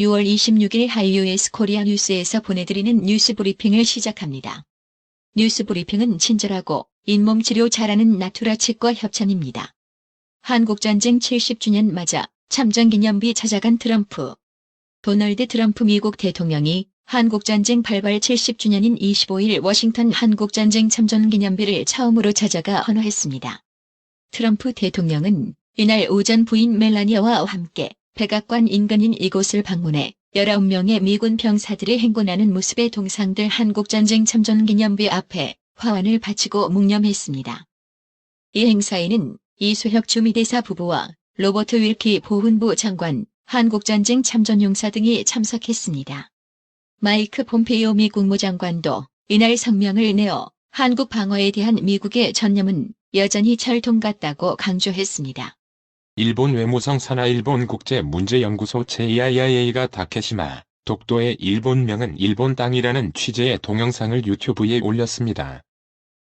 6월 26일 하이OS 코리아 뉴스에서 보내드리는 뉴스 브리핑을 시작합니다. 뉴스 브리핑은 친절하고 잇몸 치료 잘하는 나투라 치과 협찬입니다. 한국전쟁 70주년 맞아 참전기념비 찾아간 트럼프. 도널드 트럼프 미국 대통령이 한국전쟁 발발 70주년인 25일 워싱턴 한국전쟁 참전기념비를 처음으로 찾아가 헌화했습니다. 트럼프 대통령은 이날 오전 부인 멜라니아와 함께 백악관 인근인 이곳을 방문해 19명의 미군 병사들이 행군하는 모습의 동상들 한국전쟁 참전기념비 앞에 화환을 바치고 묵념했습니다. 이 행사에는 이수혁 주미대사 부부와 로버트 윌키 보훈부 장관, 한국전쟁 참전용사 등이 참석했습니다. 마이크 폼페이오 미 국무장관도 이날 성명을 내어 한국 방어에 대한 미국의 전념은 여전히 철통 같다고 강조했습니다. 일본 외무성 산하일본국제문제연구소 JIIA가 다케시마, 독도의 일본명은 일본 땅이라는 취재의 동영상을 유튜브에 올렸습니다.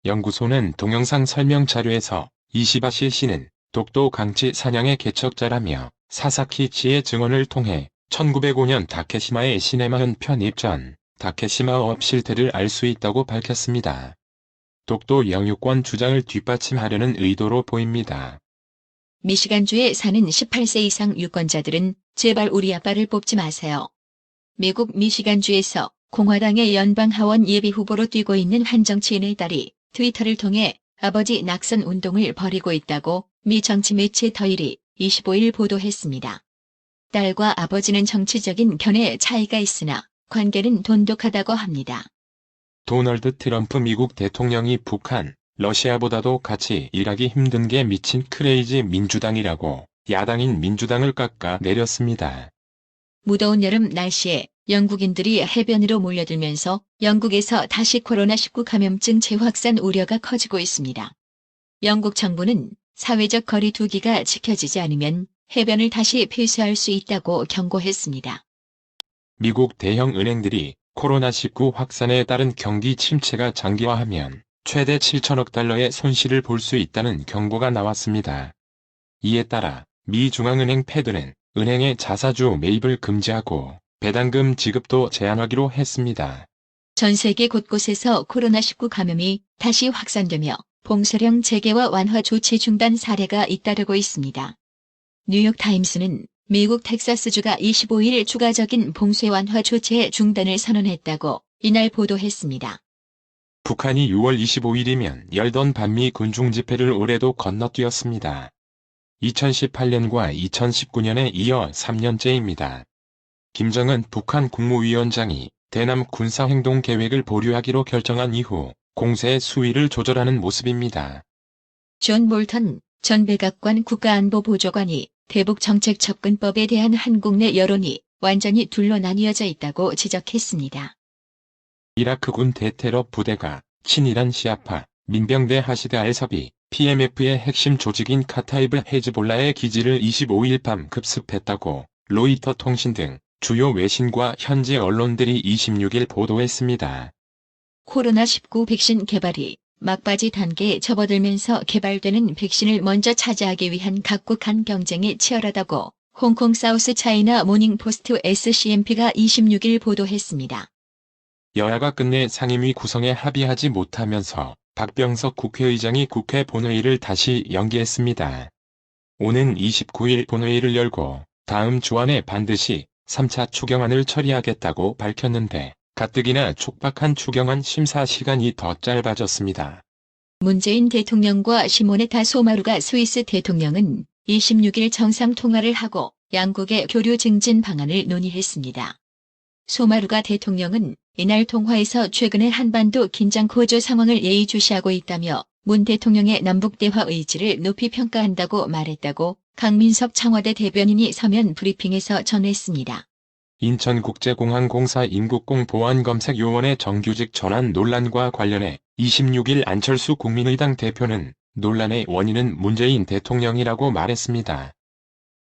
연구소는 동영상 설명 자료에서 이시바시 씨는 독도 강치 사냥의 개척자라며 사사키치의 증언을 통해 1905년 다케시마의 시네마현 편입 전 다케시마업 실태를 알 수 있다고 밝혔습니다. 독도 영유권 주장을 뒷받침하려는 의도로 보입니다. 미시간주에 사는 18세 이상 유권자들은 제발 우리 아빠를 뽑지 마세요. 미국 미시간주에서 공화당의 연방하원 예비후보로 뛰고 있는 한 정치인의 딸이 트위터를 통해 아버지 낙선 운동을 벌이고 있다고 미 정치 매체 더일이 25일 보도했습니다. 딸과 아버지는 정치적인 견해 차이가 있으나 관계는 돈독하다고 합니다. 도널드 트럼프 미국 대통령이 북한, 러시아보다도 같이 일하기 힘든 게 미친 크레이지 민주당이라고 야당인 민주당을 깎아 내렸습니다. 무더운 여름 날씨에 영국인들이 해변으로 몰려들면서 영국에서 다시 코로나19 감염증 재확산 우려가 커지고 있습니다. 영국 정부는 사회적 거리 두기가 지켜지지 않으면 해변을 다시 폐쇄할 수 있다고 경고했습니다. 미국 대형 은행들이 코로나19 확산에 따른 경기 침체가 장기화하면 최대 7천억 달러의 손실을 볼 수 있다는 경고가 나왔습니다. 이에 따라 미 중앙은행 패드는 은행의 자사주 매입을 금지하고 배당금 지급도 제한하기로 했습니다. 전 세계 곳곳에서 코로나19 감염이 다시 확산되며 봉쇄령 재개와 완화 조치 중단 사례가 잇따르고 있습니다. 뉴욕타임스는 미국 텍사스주가 25일 추가적인 봉쇄 완화 조치의 중단을 선언했다고 이날 보도했습니다. 북한이 6월 25일이면 열던 반미 군중 집회를 올해도 건너뛰었습니다. 2018년과 2019년에 이어 3년째입니다. 김정은 북한 국무위원장이 대남 군사행동 계획을 보류하기로 결정한 이후 공세의 수위를 조절하는 모습입니다. 존 볼턴 전 백악관 국가안보보좌관이 대북정책접근법에 대한 한국 내 여론이 완전히 둘로 나뉘어져 있다고 지적했습니다. 이라크군 대테러 부대가 친이란 시아파 민병대 하시드 알서비 PMF의 핵심 조직인 카타이브 헤즈볼라의 기지를 25일 밤 급습했다고 로이터 통신 등 주요 외신과 현지 언론들이 26일 보도했습니다. 코로나19 백신 개발이 막바지 단계에 접어들면서 개발되는 백신을 먼저 차지하기 위한 각국 간 경쟁이 치열하다고 홍콩 사우스 차이나 모닝포스트 SCMP가 26일 보도했습니다. 여야가 끝내 상임위 구성에 합의하지 못하면서 박병석 국회의장이 국회 본회의를 다시 연기했습니다. 오는 29일 본회의를 열고 다음 주 안에 반드시 3차 추경안을 처리하겠다고 밝혔는데 가뜩이나 촉박한 추경안 심사 시간이 더 짧아졌습니다. 문재인 대통령과 시모네타 소마루가 스위스 대통령은 26일 정상통화를 하고 양국의 교류 증진 방안을 논의했습니다. 소마루가 대통령은 이날 통화에서 최근의 한반도 긴장 고조 상황을 예의주시하고 있다며 문 대통령의 남북대화 의지를 높이 평가한다고 말했다고 강민석 청와대 대변인이 서면 브리핑에서 전했습니다. 인천국제공항공사 인국공보안검색요원의 정규직 전환 논란과 관련해 26일 안철수 국민의당 대표는 논란의 원인은 문재인 대통령이라고 말했습니다.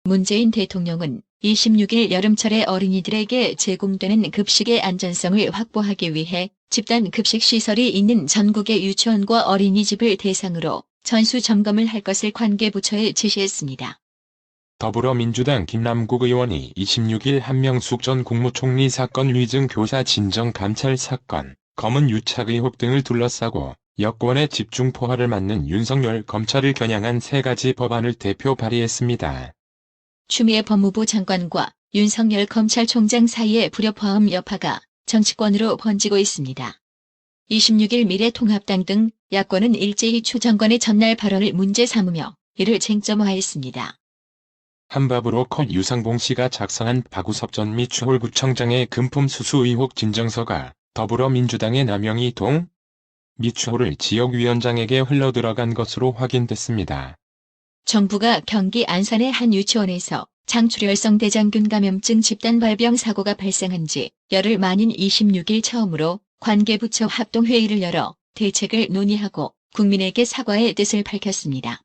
문재인 대통령은 26일 여름철에 어린이들에게 제공되는 급식의 안전성을 확보하기 위해 집단 급식 시설이 있는 전국의 유치원과 어린이집을 대상으로 전수 점검을 할 것을 관계부처에 지시했습니다. 더불어민주당 김남국 의원이 26일 한명숙 전 국무총리 사건 위증 교사 진정 감찰 사건, 검은 유착 의혹 등을 둘러싸고 여권의 집중 포화를 맞는 윤석열 검찰을 겨냥한 3가지 법안을 대표 발의했습니다. 추미애 법무부 장관과 윤석열 검찰총장 사이의 불협화음 여파가 정치권으로 번지고 있습니다. 26일 미래통합당 등 야권은 일제히 추 장관의 전날 발언을 문제 삼으며 이를 쟁점화했습니다. 한밥으로 컷 유상봉 씨가 작성한 박우섭 전 미추홀구청장의 금품 수수 의혹 진정서가 더불어민주당의 남영희 동 미추홀을 지역위원장에게 흘러들어간 것으로 확인됐습니다. 정부가 경기 안산의 한 유치원에서 장출혈성 대장균 감염증 집단 발병 사고가 발생한 지 열흘 만인 26일 처음으로 관계부처 합동회의를 열어 대책을 논의하고 국민에게 사과의 뜻을 밝혔습니다.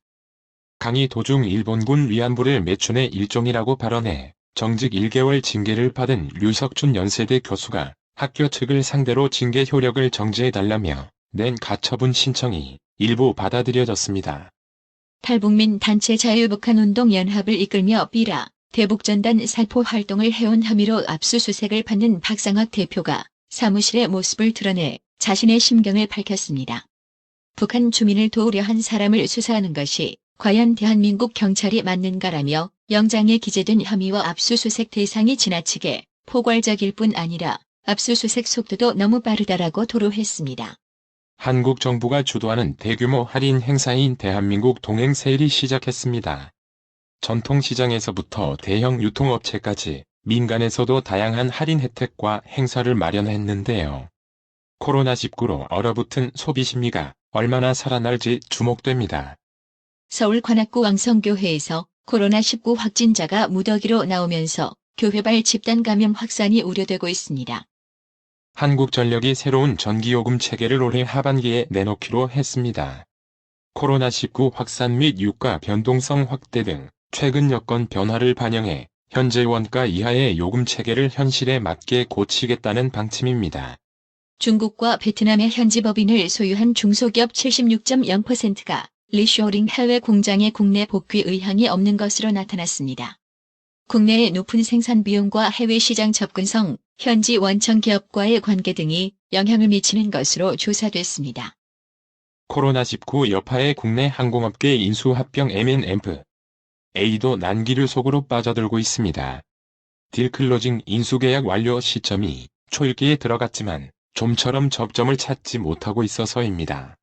강의 도중 일본군 위안부를 매춘의 일종이라고 발언해 정직 1개월 징계를 받은 류석춘 연세대 교수가 학교 측을 상대로 징계 효력을 정지해달라며 낸 가처분 신청이 일부 받아들여졌습니다. 탈북민 단체 자유북한운동연합을 이끌며 비라, 대북전단 살포 활동을 해온 혐의로 압수수색을 받는 박상학 대표가 사무실의 모습을 드러내 자신의 심경을 밝혔습니다. 북한 주민을 도우려 한 사람을 수사하는 것이 과연 대한민국 경찰이 맞는가라며 영장에 기재된 혐의와 압수수색 대상이 지나치게 포괄적일 뿐 아니라 압수수색 속도도 너무 빠르다라고 토로했습니다. 한국 정부가 주도하는 대규모 할인 행사인 대한민국 동행 세일이 시작했습니다. 전통시장에서부터 대형 유통업체까지 민간에서도 다양한 할인 혜택과 행사를 마련했는데요. 코로나19로 얼어붙은 소비 심리가 얼마나 살아날지 주목됩니다. 서울 관악구 왕성교회에서 코로나19 확진자가 무더기로 나오면서 교회발 집단 감염 확산이 우려되고 있습니다. 한국전력이 새로운 전기요금 체계를 올해 하반기에 내놓기로 했습니다. 코로나19 확산 및 유가 변동성 확대 등 최근 여건 변화를 반영해 현재 원가 이하의 요금 체계를 현실에 맞게 고치겠다는 방침입니다. 중국과 베트남의 현지 법인을 소유한 중소기업 76.0%가 리쇼어링 해외 공장의 국내 복귀 의향이 없는 것으로 나타났습니다. 국내의 높은 생산 비용과 해외 시장 접근성, 현지 원청 기업과의 관계 등이 영향을 미치는 것으로 조사됐습니다. 코로나19 여파에 국내 항공업계 인수합병 M&A도 난기류 속으로 빠져들고 있습니다. 딜클로징 인수계약 완료 시점이 초읽기에 들어갔지만 좀처럼 접점을 찾지 못하고 있어서입니다.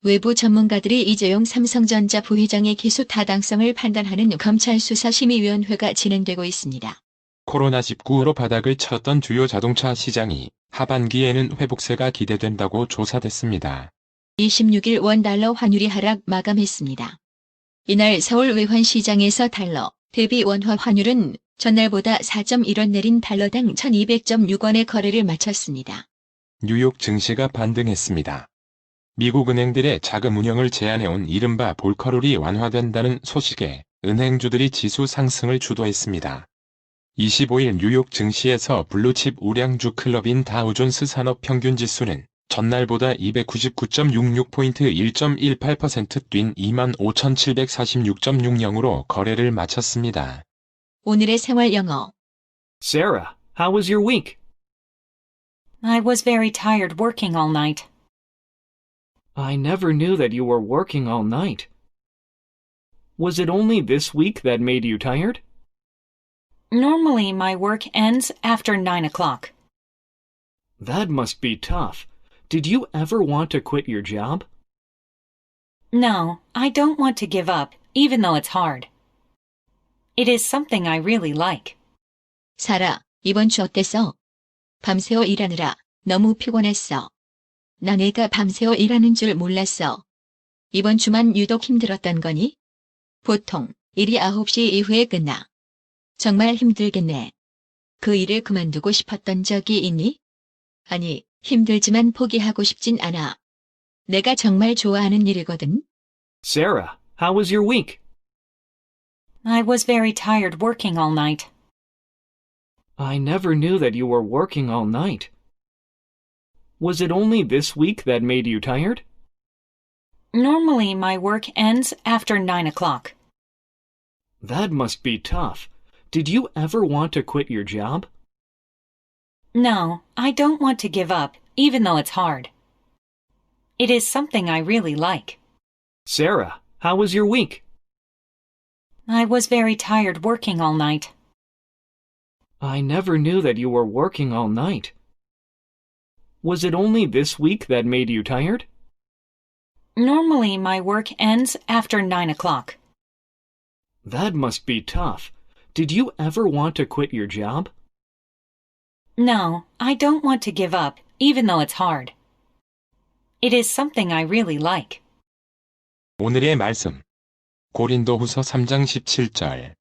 외부 전문가들이 이재용 삼성전자 부회장의 기소 타당성을 판단하는 검찰수사심의위원회가 진행되고 있습니다. 코로나19로 바닥을 쳤던 주요 자동차 시장이 하반기에는 회복세가 기대된다고 조사됐습니다. 26일 원달러 환율이 하락 마감했습니다. 이날 서울 외환시장에서 달러 대비 원화 환율은 전날보다 4.1원 내린 달러당 1200.6원의 거래를 마쳤습니다. 뉴욕 증시가 반등했습니다. 미국 은행들의 자금 운영을 제한해온 이른바 볼커룰이 완화된다는 소식에 은행주들이 지수 상승을 주도했습니다. 25일 뉴욕 증시에서 블루칩 우량주 클럽인 다우존스 산업평균지수는 전날보다 299.66포인트 1.18% 뛴 25,746.60으로 거래를 마쳤습니다. 오늘의 생활 영어. Sarah, how was your week? I was very tired working all night. I never knew that you were working all night. Was it only this week that made you tired? Normally my work ends after 9 o'clock. That must be tough. Did you ever want to quit your job? No, I don't want to give up, even though it's hard. It is something I really like. 사라, 이번 주 어땠어? 밤새워 일하느라 너무 피곤했어. 나 내가 밤새워 일하는 줄 몰랐어. 이번 주만 유독 힘들었던 거니? 보통 일이 9시 이후에 끝나. 정말 힘들겠네. 그 일을 그만두고 싶었던 적이 있니? 아니, 힘들지만 포기하고 싶진 않아. 내가 정말 좋아하는 일이거든. Sarah, how was your week? I was very tired working all night. I never knew that you were working all night. Was it only this week that made you tired? Normally my work ends after 9 o'clock. That must be tough. Did you ever want to quit your job? No, I don't want to give up, even though it's hard. It is something I really like. Sarah, how was your week? I was very tired working all night. I never knew that you were working all night. Was it only this week that made you tired? Normally, my work ends after 9 o'clock. That must be tough. Did you ever want to quit your job? No, I don't want to give up, even though it's hard. It is something I really like. 오늘의 말씀. 고린도후서 3장 17절.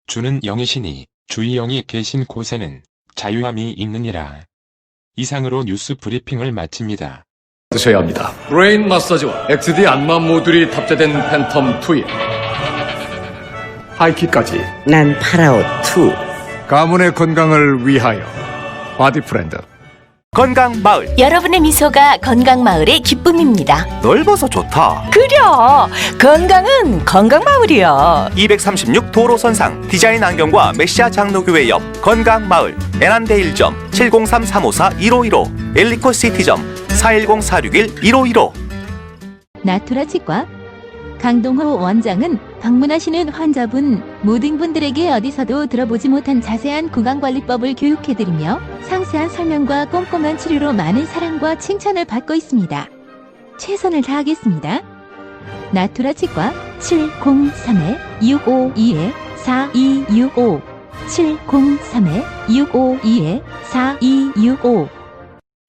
주는 영이시니 주의 영이 계신 곳에는 자유함이 있느니라. 이상으로 뉴스 브리핑을 마칩니다. 드셔야 합니다. 브레인 마사지와 XD 안마 모듈이 탑재된 팬텀 2에 하이킥까지 난 파라오 2. 가문의 건강을 위하여 바디 프렌드. 건강마을. 여러분의 미소가 건강마을의 기쁨입니다. 넓어서 좋다. 그려! 건강은 건강마을이야. 236 도로선상 디자인 안경과 메시아 장로교회 옆 건강마을. 에란데일점 703-354-1515 엘리코시티점 410-461-1515. 나투라 치과 강동호 원장은 방문하시는 환자분 모든 분들에게 어디서도 들어보지 못한 자세한 구강관리법을 교육해드리며 상세한 설명과 꼼꼼한 치료로 많은 사랑과 칭찬을 받고 있습니다. 최선을 다하겠습니다. 나투라 치과 703-652-4265 703-652-4265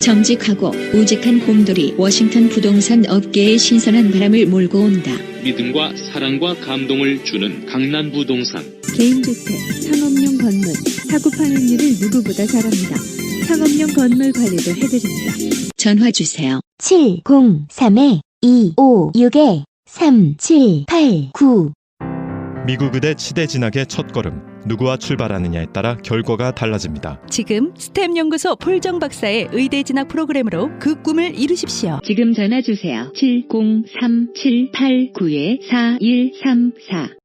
정직하고 우직한 곰돌이 워싱턴 부동산 업계에 신선한 바람을 몰고 온다. 믿음과 사랑과 감동을 주는 강남부동산. 개인주택, 상업용 건물, 사고 판매율을 누구보다 잘합니다. 상업용 건물 관리도 해드립니다. 전화 주세요. 703-256-3789 미국 의대 치대 진학의 첫걸음. 누구와 출발하느냐에 따라 결과가 달라집니다. 지금 스템 연구소 폴정 박사의 의대 진학 프로그램으로 그 꿈을 이루십시오. 지금 전화 주세요. 703-789-4134